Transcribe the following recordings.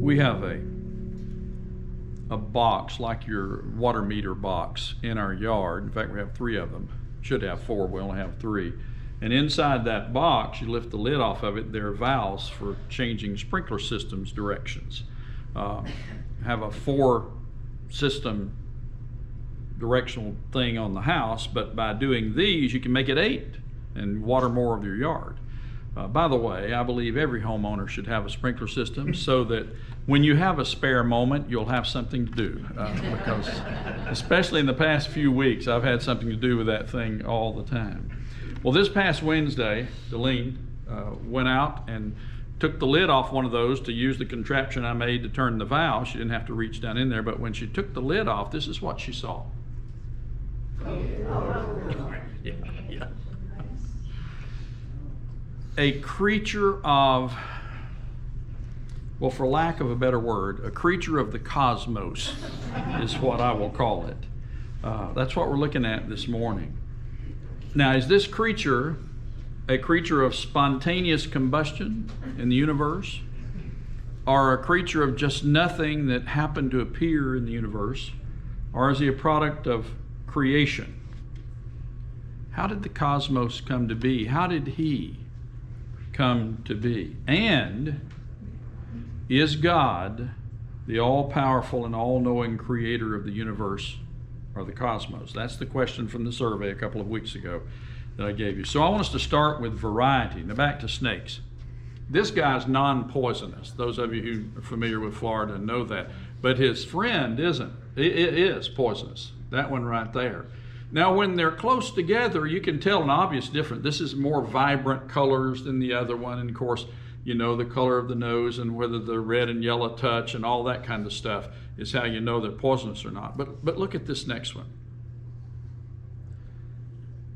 We have a box like your water meter box in our yard. In fact, we have 3 of them. Should have 4, we only have 3. And inside that box, you lift the lid off of it, there are valves for changing sprinkler systems directions. Have a 4-system directional thing on the house, but by doing these, you can make it 8 and water more of your yard. By the way, I believe every homeowner should have a sprinkler system so that when you have a spare moment, you'll have something to do. Because especially in the past few weeks, I've had something to do with that thing all the time. Well, this past Wednesday, Delene went out and took the lid off one of those to use the contraption I made to turn the valve. She didn't have to reach down in there, but when she took the lid off, this is what she saw. Yeah. A creature of, well, for lack of a better word, a creature of the cosmos is what I will call it. That's what we're looking at this morning. Now, is this creature a creature of spontaneous combustion in the universe, or a creature of just nothing that happened to appear in the universe, or is he a product of creation? How did the cosmos come to be? How did he come to be? And is God the all-powerful and all-knowing creator of the universe or the cosmos? That's the question from the survey a couple of weeks ago that I gave you. So I want us to start with variety. Now back to snakes. This guy's non-poisonous. Those of you who are familiar with Florida know that. But his friend isn't. It is poisonous. That one right there. Now when they're close together, you can tell an obvious difference. This is more vibrant colors than the other one. And of course, you know the color of the nose and whether the red and yellow touch and all that kind of stuff is how you know they're poisonous or not. But look at this next one.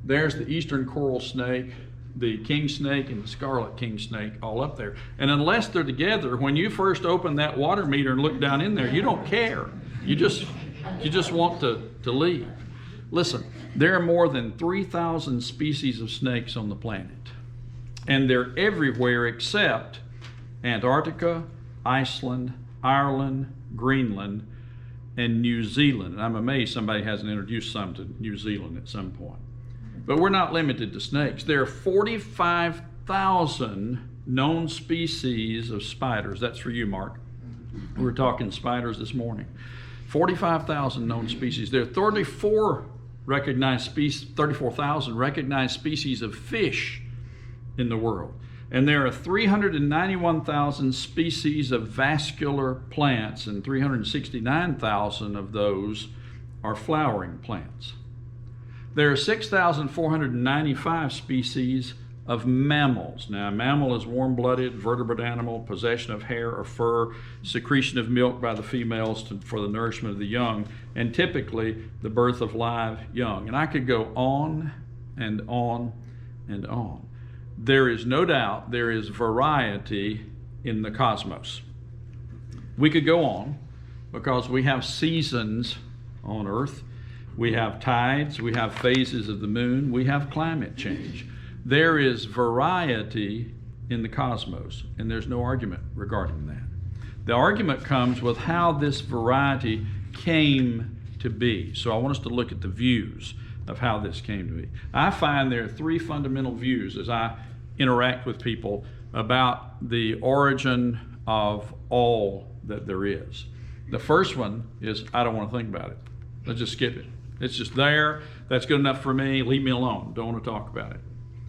There's the eastern coral snake, the king snake, and the scarlet king snake all up there. And unless they're together, when you first open that water meter and look down in there, you don't care. You just want to leave. Listen, there are more than 3,000 species of snakes on the planet. And they're everywhere except Antarctica, Iceland, Ireland, Greenland, and New Zealand. And I'm amazed somebody hasn't introduced some to New Zealand at some point. But we're not limited to snakes. There are 45,000 known species of spiders. That's for you, Mark. We were talking spiders this morning. 45,000 known species. There are 34,000 recognized species of fish in the world. And there are 391,000 species of vascular plants, and 369,000 of those are flowering plants. There are 6,495 species of mammals. Now, a mammal is warm-blooded, vertebrate animal, possession of hair or fur, secretion of milk by the females for the nourishment of the young, and typically the birth of live young. And I could go on and on and on. There is no doubt there is variety in the cosmos. We could go on because we have seasons on Earth. We have tides, we have phases of the moon, we have climate change. There is variety in the cosmos, and there's no argument regarding that. The argument comes with how this variety came to be. So I want us to look at the views of how this came to be. I find there are 3 fundamental views as I interact with people about the origin of all that there is. The first one is, I don't want to think about it. Let's just skip it. It's just there. That's good enough for me. Leave me alone. Don't want to talk about it.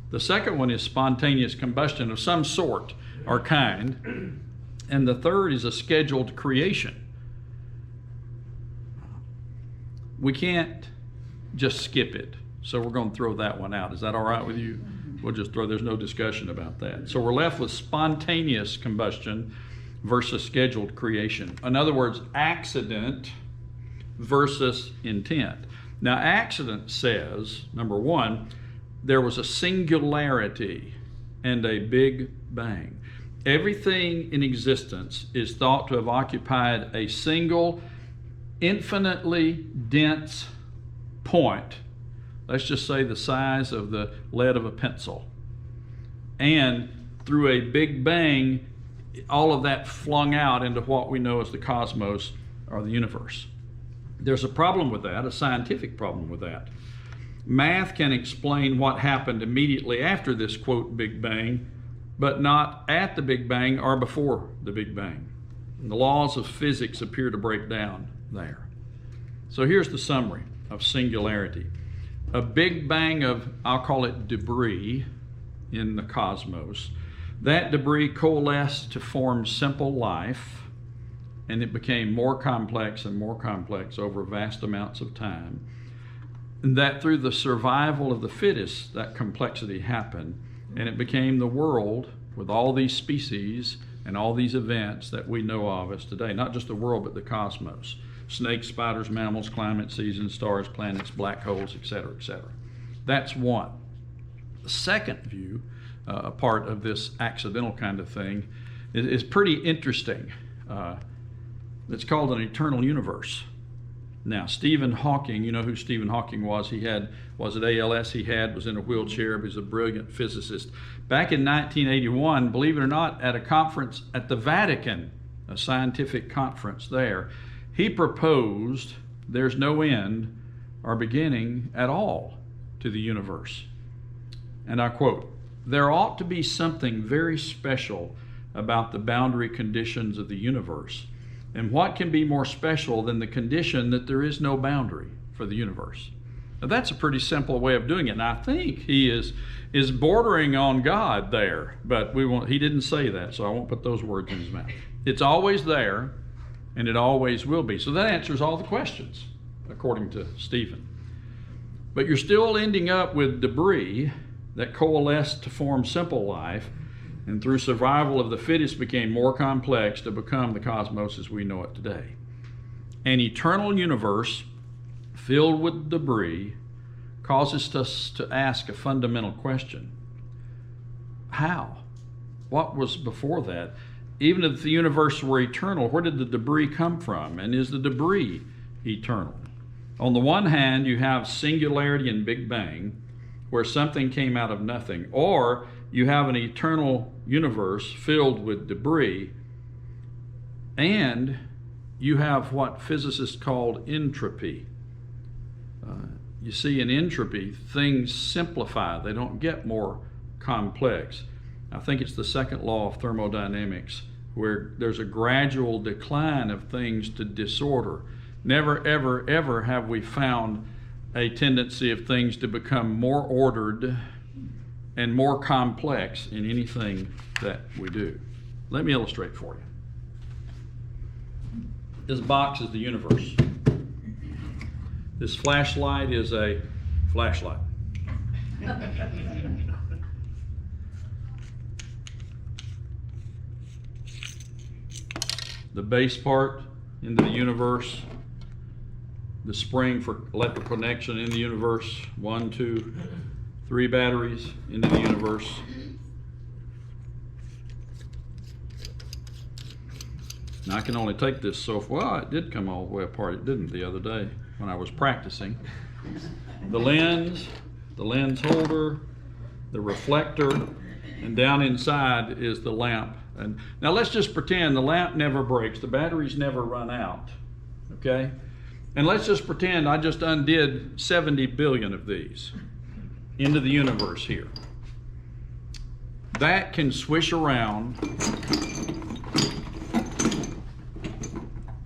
The second one is spontaneous combustion of some sort or kind. And the third is a scheduled creation. We can't just skip it. So we're going to throw that one out. Is that all right with you? We'll just throw, there's no discussion about that. So we're left with spontaneous combustion versus scheduled creation. In other words, accident versus intent. Now, accident says, number one, there was a singularity and a big bang. Everything in existence is thought to have occupied a single, infinitely dense point. Let's just say the size of the lead of a pencil. And through a big bang, all of that flung out into what we know as the cosmos or the universe. There's a problem with that, a scientific problem with that. Math can explain what happened immediately after this, quote, Big Bang, but not at the Big Bang or before the Big Bang. And the laws of physics appear to break down there. So here's the summary of singularity. A Big Bang of, I'll call it debris in the cosmos. That debris coalesced to form simple life, and it became more complex and more complex over vast amounts of time. And that through the survival of the fittest, that complexity happened, and it became the world with all these species and all these events that we know of as today. Not just the world, but the cosmos. Snakes, spiders, mammals, climate, seasons, stars, planets, black holes, etc., etc. That's one. The second view, a part of this accidental kind of thing, is pretty interesting. It's called an eternal universe. Now, Stephen Hawking, you know who Stephen Hawking was. He was it ALS was in a wheelchair, but he's a brilliant physicist. Back in 1981, believe it or not, at a conference at the Vatican, a scientific conference there, he proposed there's no end or beginning at all to the universe. And I quote, "There ought to be something very special about the boundary conditions of the universe. And what can be more special than the condition that there is no boundary for the universe?" Now, that's a pretty simple way of doing it. And I think he is bordering on God there, but he didn't say that, so I won't put those words in his mouth. It's always there, and it always will be. So that answers all the questions, according to Stephen. But you're still ending up with debris that coalesced to form simple life, and through survival of the fittest became more complex to become the cosmos as we know it today. An eternal universe filled with debris causes us to ask a fundamental question. How? What was before that? Even if the universe were eternal, where did the debris come from? And is the debris eternal? On the one hand, you have singularity and Big Bang, where something came out of nothing, or you have an eternal universe filled with debris, and you have what physicists called entropy. You see, in entropy, things simplify. They don't get more complex. I think it's the second law of thermodynamics, where there's a gradual decline of things to disorder. Never, ever, ever have we found a tendency of things to become more ordered and more complex in anything that we do. Let me illustrate for you. This box is the universe. This flashlight is a flashlight. The base part into the universe, the spring for electrical connection in the universe, 1, 2, 3 batteries into the universe. Now I can only take this so far. Well, it did come all the way apart. It didn't the other day when I was practicing. The lens holder, the reflector, and down inside is the lamp. And now let's just pretend the lamp never breaks, the batteries never run out, okay? And let's just pretend I just undid 70 billion of these into the universe here. That can swish around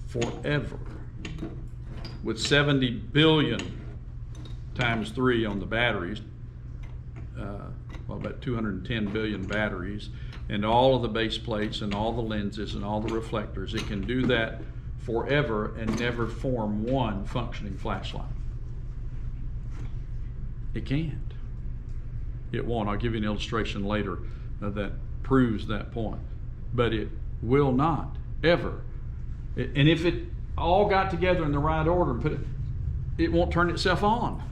forever with 70 billion times 3 on the batteries, about 210 billion batteries, and all of the base plates and all the lenses and all the reflectors. It can do that forever and never form one functioning flashlight. It can't. It won't. I'll give you an illustration later that proves that point. But it will not, ever. And if it all got together in the right order and put it won't turn itself on.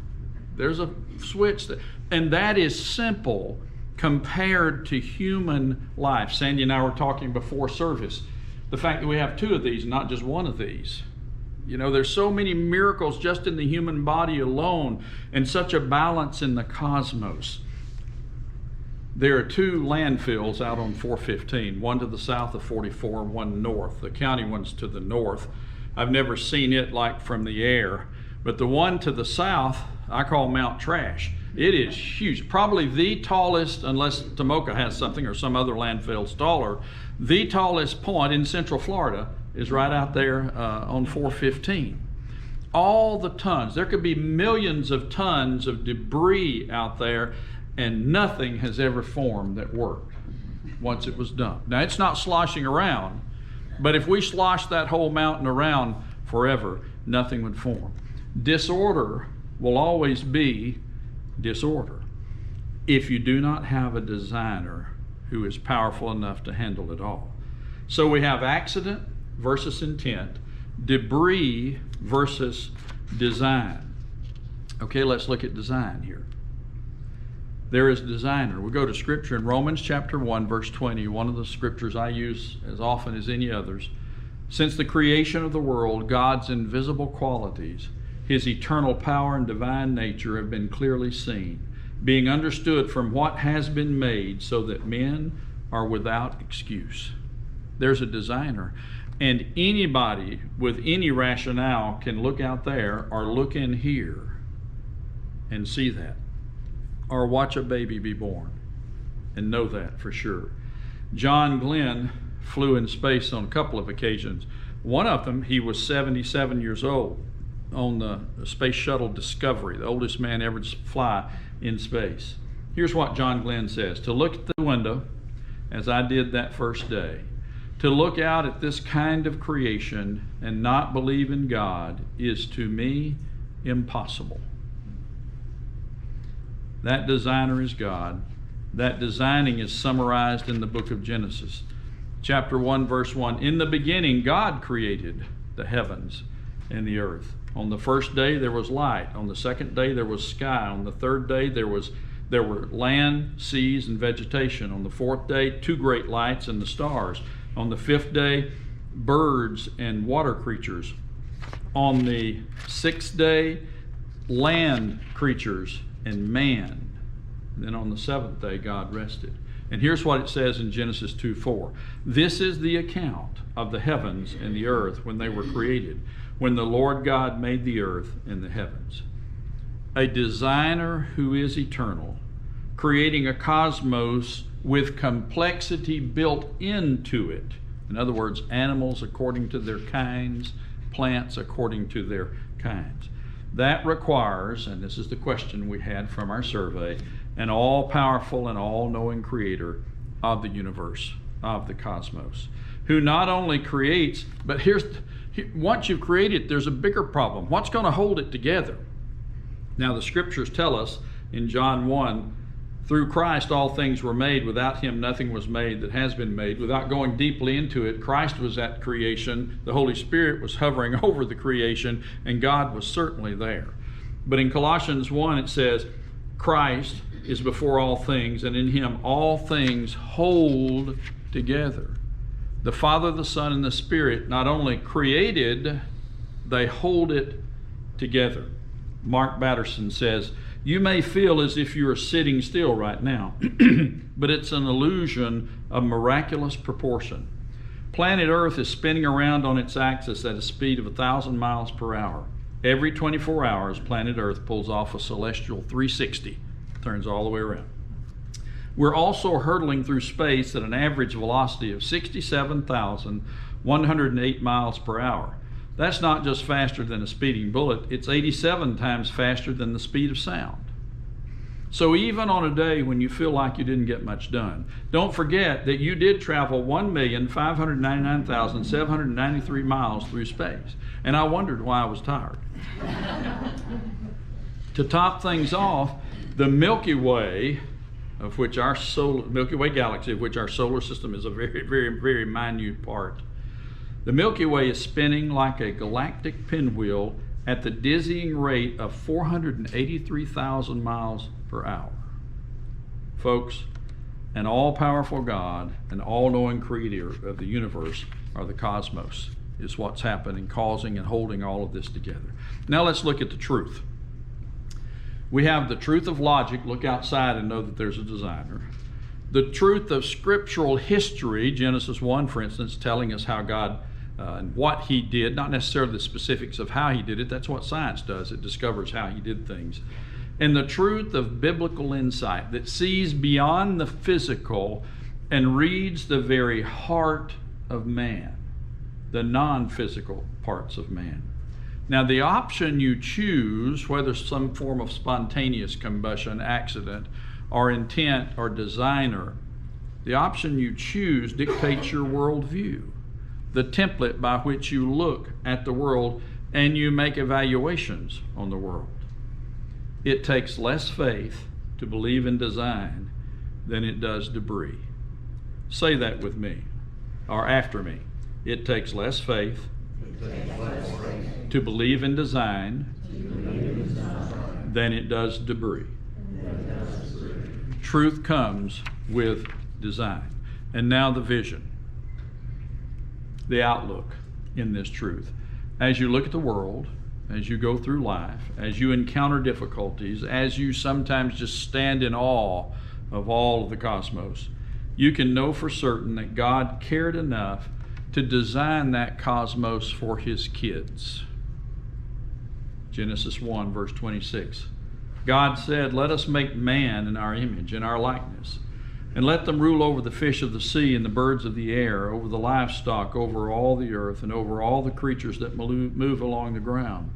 There's a switch and that is simple compared to human life. Sandy and I were talking before service. The fact that we have 2 of these and not just 1 of these. You know, there's so many miracles just in the human body alone and such a balance in the cosmos. There are two landfills out on 415, one to the south of 44 and one north. The county one's to the north. I've never seen it like from the air, but the one to the south, I call Mount Trash. It is huge, probably the tallest, unless Tomoka has something or some other landfill's taller, the tallest point in Central Florida is right out there on 415. All the tons, there could be millions of tons of debris out there, and nothing has ever formed that worked once it was dumped. Now, it's not sloshing around, but if we slosh that whole mountain around forever, nothing would form. Disorder will always be disorder if you do not have a designer who is powerful enough to handle it all. So we have accident versus intent, debris versus design. Okay, let's look at design here. There is a designer. We go to scripture in Romans chapter 1, verse 20, one of the scriptures I use as often as any others. Since the creation of the world, God's invisible qualities, his eternal power and divine nature have been clearly seen, being understood from what has been made, so that men are without excuse. There's a designer. And anybody with any rationale can look out there or look in here and see that, or watch a baby be born and know that for sure. John Glenn flew in space on a couple of occasions. One of them, he was 77 years old on the Space Shuttle Discovery, the oldest man ever to fly in space. Here's what John Glenn says: to look at the window, as I did that first day, to look out at this kind of creation and not believe in God is to me impossible. That designer is God. That designing is summarized in the book of Genesis. Chapter 1, verse 1. In the beginning, God created the heavens and the earth. On the first day, there was light. On the second day, there was sky. On the third day, there were land, seas, and vegetation. On the fourth day, two great lights and the stars. On the fifth day, birds and water creatures. On the sixth day, land creatures and man. And then on the seventh day, God rested. And here's what it says in Genesis 2:4. This is the account of the heavens and the earth when they were created, when the Lord God made the earth and the heavens. A designer who is eternal, creating a cosmos with complexity built into it. In other words, animals according to their kinds, plants according to their kinds. That requires, and this is the question we had from our survey, an all-powerful and all-knowing creator of the universe, of the cosmos, who not only creates, but once you've created, there's a bigger problem. What's going to hold it together? Now, the scriptures tell us in John 1, through Christ all things were made. Without him nothing was made that has been made. Without going deeply into it, Christ was at creation, the Holy Spirit was hovering over the creation, and God was certainly there. But in Colossians 1 it says, Christ is before all things, and in him all things hold together. The Father, the Son, and the Spirit not only created, they hold it together. Mark Batterson says, you may feel as if you are sitting still right now, but it's an illusion of miraculous proportion. Planet Earth is spinning around on its axis at a speed of 1,000 miles per hour. Every 24 hours, planet Earth pulls off a celestial 360, turns all the way around. We're also hurtling through space at an average velocity of 67,108 miles per hour. That's not just faster than a speeding bullet, it's 87 times faster than the speed of sound. So even on a day when you feel like you didn't get much done, don't forget that you did travel 1,599,793 miles through space. And I wondered why I was tired. To top things off, the Milky Way, of which our Milky Way galaxy, of which our solar system is a very, very, very minute part, the Milky Way is spinning like a galactic pinwheel at the dizzying rate of 483,000 miles per hour. Folks, an all-powerful God, an all-knowing creator of the universe, or the cosmos, is what's happening, causing and holding all of this together. Now let's look at the truth. We have the truth of logic, look outside and know that there's a designer. The truth of scriptural history, Genesis 1, for instance, telling us how God and what he did, not necessarily the specifics of how he did it. That's what science does. It discovers how he did things. And the truth of biblical insight that sees beyond the physical and reads the very heart of man, the non-physical parts of man. Now, the option you choose, whether some form of spontaneous combustion, accident, or intent, or designer, the option you choose dictates your worldview, the template by which you look at the world and you make evaluations on the world. It takes less faith to believe in design than it does debris. Say that with me, or after me. It takes less faith to believe in design than it does debris. Truth comes with design. And now the vision, the outlook in this truth. As you look at the world, as you go through life, as you encounter difficulties, as you sometimes just stand in awe of all of the cosmos, you can know for certain that God cared enough to design that cosmos for his kids. Genesis 1, verse 26. God said, "Let us make man in our image, in our likeness, and let them rule over the fish of the sea and the birds of the air, over the livestock, over all the earth, and over all the creatures that move along the ground."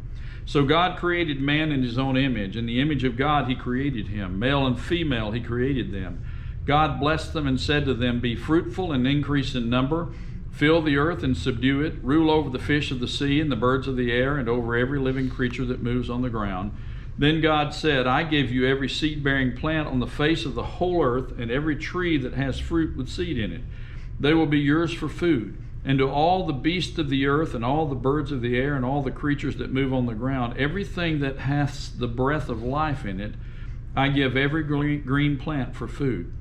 So God created man in his own image. In the image of God he created him. Male and female he created them. God blessed them and said to them, "Be fruitful and increase in number. Fill the earth and subdue it. Rule over the fish of the sea and the birds of the air and over every living creature that moves on the ground." Then God said, "I give you every seed-bearing plant on the face of the whole earth and every tree that has fruit with seed in it. They will be yours for food. And to all the beasts of the earth and all the birds of the air and all the creatures that move on the ground, everything that hath the breath of life in it, I give every green plant for food."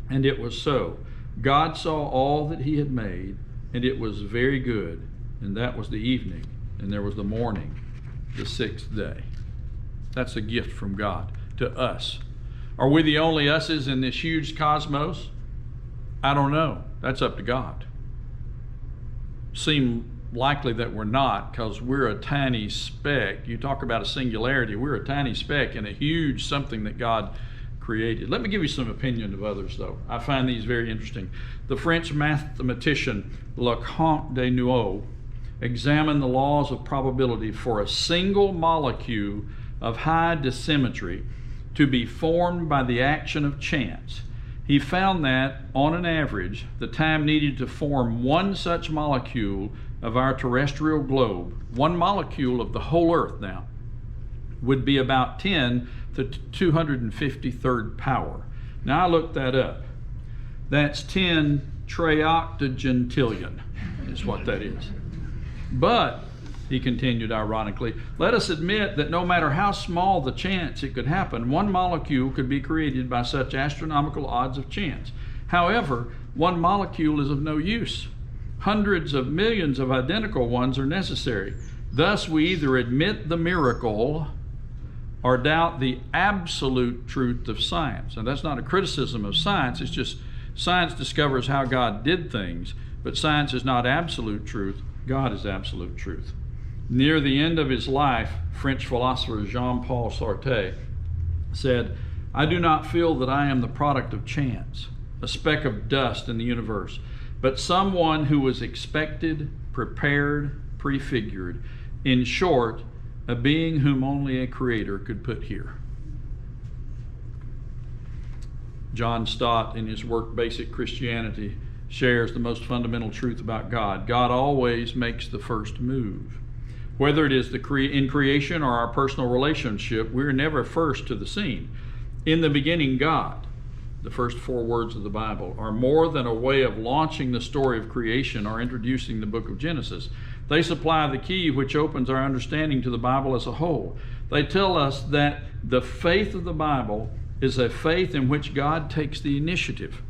And it was so. God saw all that he had made, and it was very good. And that was the evening, and there was the morning, the sixth day. That's a gift from God to us. Are we the only us's in this huge cosmos? I don't know. That's up to God. Seem likely that we're not, because we're a tiny speck. You talk about a singularity. We're a tiny speck in a huge something that God created. Let me give you some opinion of others, though. I find these very interesting. The French mathematician Leconte de Nouveau examined the laws of probability for a single molecule of high dissymmetry to be formed by the action of chance. He found that, on an average, the time needed to form one such molecule of our terrestrial globe, one molecule of the whole Earth now, would be about 10 to the 253rd power. Now I looked that up. That's 10 trioctogentillion is what that is. But, he continued ironically, let us admit that no matter how small the chance it could happen, one molecule could be created by such astronomical odds of chance. However, one molecule is of no use. Hundreds of millions of identical ones are necessary. Thus, we either admit the miracle or doubt the absolute truth of science. And that's not a criticism of science, it's just science discovers how God did things, but science is not absolute truth. God is absolute truth. Near the end of his life, French philosopher Jean-Paul Sartre said, "I do not feel that I am the product of chance, a speck of dust in the universe, but someone who was expected, prepared, prefigured. In short, a being whom only a creator could put here." John Stott, in his work Basic Christianity, shares the most fundamental truth about God. God always makes the first move. Whether it is in creation or our personal relationship, we're never first to the scene. In the beginning, God, the first 4 words of the Bible, are more than a way of launching the story of creation or introducing the book of Genesis. They supply the key which opens our understanding to the Bible as a whole. They tell us that the faith of the Bible is a faith in which God takes the initiative.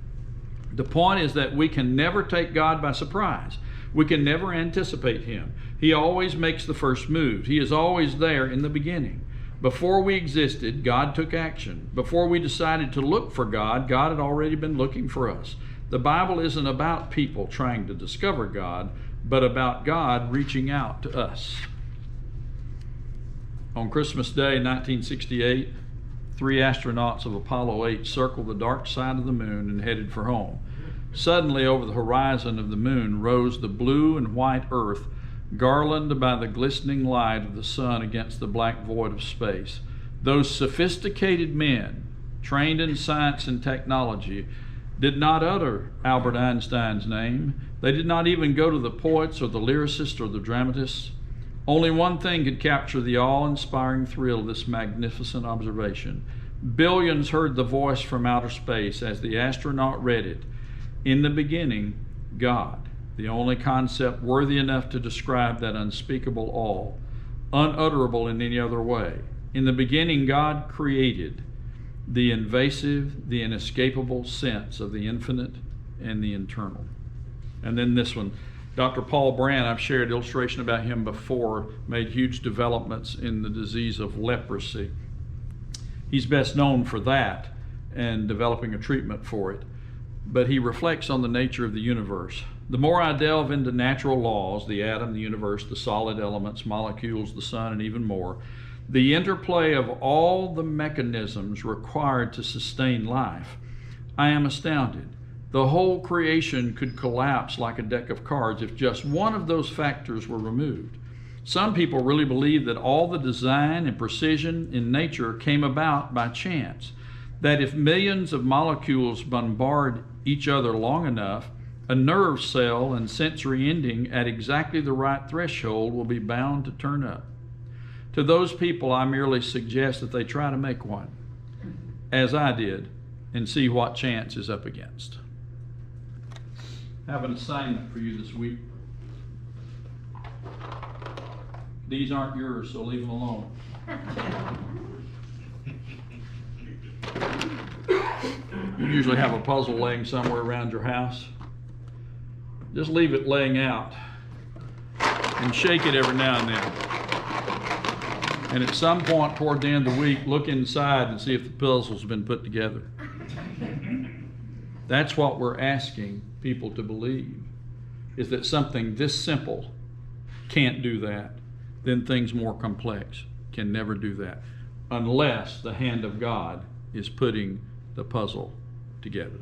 The point is that we can never take God by surprise. We can never anticipate him. He always makes the first move. He is always there in the beginning. Before we existed, God took action. Before we decided to look for God, God had already been looking for us. The Bible isn't about people trying to discover God, but about God reaching out to us. On Christmas Day, 1968, 3 astronauts of Apollo 8 circled the dark side of the moon and headed for home. Suddenly, over the horizon of the moon rose the blue and white Earth, garlanded by the glistening light of the sun against the black void of space. Those sophisticated men, trained in science and technology, did not utter Albert Einstein's name. They did not even go to the poets or the lyricists or the dramatists. Only one thing could capture the awe-inspiring thrill of this magnificent observation. Billions heard the voice from outer space as the astronaut read it. In the beginning, God, the only concept worthy enough to describe that unspeakable awe, unutterable in any other way. In the beginning, God created the invasive, the inescapable sense of the infinite and the eternal. And then this one, Dr. Paul Brand, I've shared illustration about him before, made huge developments in the disease of leprosy. He's best known for that and developing a treatment for it. But he reflects on the nature of the universe. The more I delve into natural laws, the atom, the universe, the solid elements, molecules, the sun, and even more, the interplay of all the mechanisms required to sustain life, I am astounded. The whole creation could collapse like a deck of cards if just one of those factors were removed. Some people really believe that all the design and precision in nature came about by chance, that if millions of molecules bombard each other long enough, a nerve cell and sensory ending at exactly the right threshold will be bound to turn up. To those people, I merely suggest that they try to make one, as I did, and see what chance is up against. I have an assignment for you this week. These aren't yours, so leave them alone. You usually have a puzzle laying somewhere around your house. Just leave it laying out and shake it every now and then. And at some point toward the end of the week, look inside and see if the puzzle's been put together. That's what we're asking people to believe, is that something this simple can't do that. Then things more complex can never do that, unless the hand of God is putting the puzzle together.